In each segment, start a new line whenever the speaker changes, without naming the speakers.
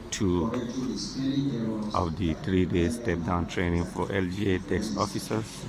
day 2 of the 3-day step-down training for LGA desk officers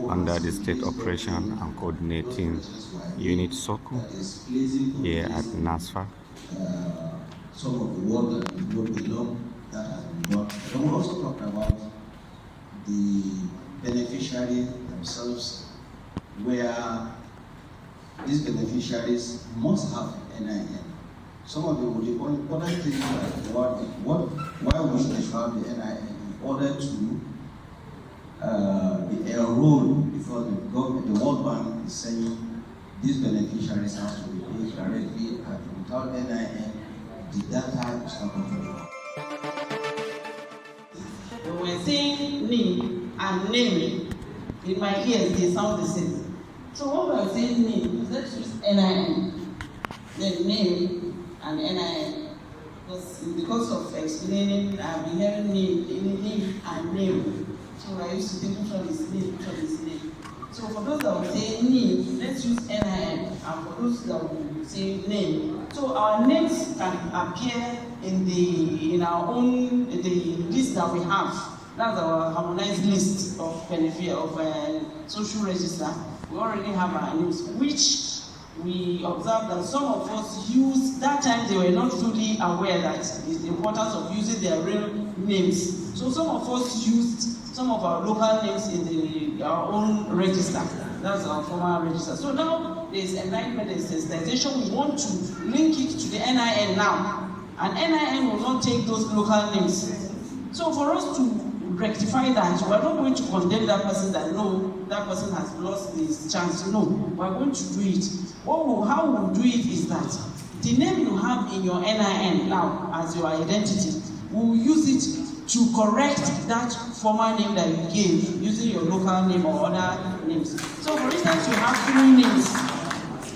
under the State Operation and Coordinating Unit SOCO here at NASFA.
Some of the work that we know below that has been done. And we also talked about the beneficiaries themselves, where these beneficiaries must have NIN. Some of the important things like why we should have the NIN in order to be enrolled before the government, the World Bank is saying these beneficiaries have to be paid directly, and without NIN, the data is not available.
When we're saying name and name, in my ears they sound the same. So when we're saying name, let's use NIN, then name and NIN. Because of explaining, I've been hearing name and name. So I used to think which one is name, which one is name. So for those that will say name, let's use NIN, and for those that will say name. So our names can appear in our own the list that we have. That's our harmonized list of benefit of social register. We already have our names, which we observed that some of us used that time. They were not fully aware that the importance of using their real names. So some of us used some of our local names in our own register. That's our former register. So now there's enlightenment, there's sensitization. We want to link it to the NIN now. And NIN will not take those local names. So for us to rectify that, we're not going to condemn that person that no, that person has lost his chance. No, we're going to do it. How we'll do it is that the name you have in your NIN now as your identity, we'll use it to correct that former name that you gave using your local name or other names. So for instance, you have 3 names.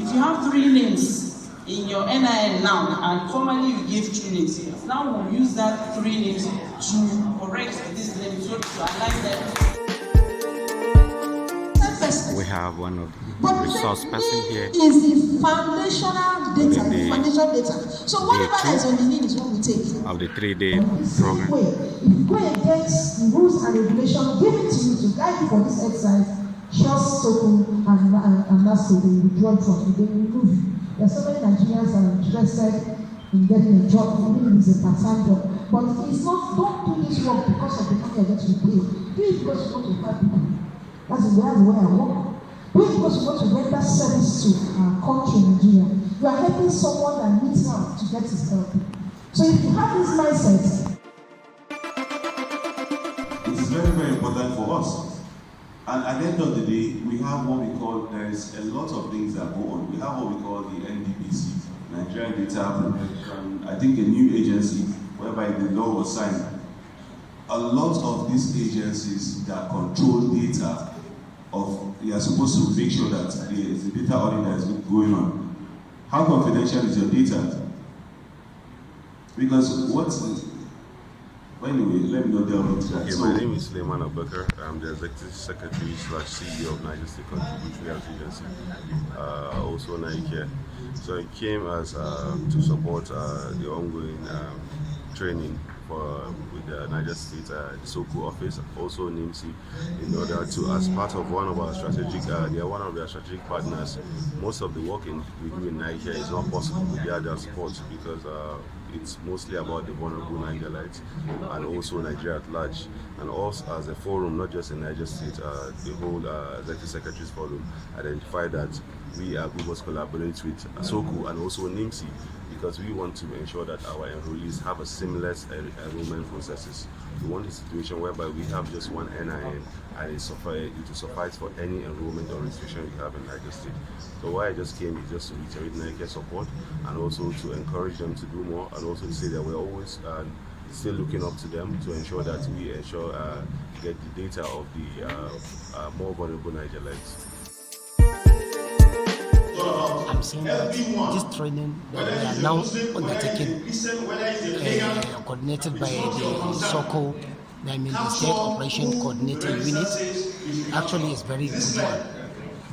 If you have 3 names in your NIN now, and formerly you gave 2 names, now we'll use that 3 names to correct this name, so to align them.
We have one of the resource person here.
Is the foundational data, the foundation data. So whatever is on the need is what we take.
Of the 3-day program.
If you go against the rules and regulations given to you to guide you for this exercise, just token and that's to be withdrawn from it. They remove you. There are so many Nigerians that are interested in getting a job, even if it's a part-time job. But it's not, don't do this work because of the money you're going to be paid. Do it because you want to help people. That's the way I work. Do it because you want to render service to our country, Nigeria. You are helping someone that needs help to get his help. So if you have this mindset,
it's very, very important for us. And at the end of the day, we have what we call, there's a lot of things that go on. We have what we call the NDPC, Nigerian Data Protection, I think a new agency whereby the law was signed. A lot of these agencies that control data they are supposed to make sure that the data audit that is going on. How confidential is your data? Because anyway, let me not delve into that.
Okay, my name is Suleiman Abubakar. I'm the Executive Secretary / CEO of Niger State Contributory Health Agency, also Niger. So I came as to support the ongoing training with the Niger State SOCO office, also NIMSI, in order to, as part of one of our strategic, they are one of their strategic partners. Most of the work we do in Niger is not possible with their support because it's mostly about the vulnerable Nigerites and also Nigeria at large. And also as a forum, not just in Niger State, the whole Executive Secretaries Forum identified that we must collaborate with SOCO and also NIMSI, because we want to ensure that our enrollees have a seamless enrollment processes. We want a situation whereby we have just one NIN and it will suffice for any enrollment or registration we have in Niger State. So why I just came is just to reiterate Niger support and also to encourage them to do more, and also to say that we're always still looking up to them to ensure that we get the data of the more vulnerable Nigerians.
I'm saying that this training that we are now undertaking, coordinated by the SOCO, I mean the State Operation Coordinating Unit, actually is very good one.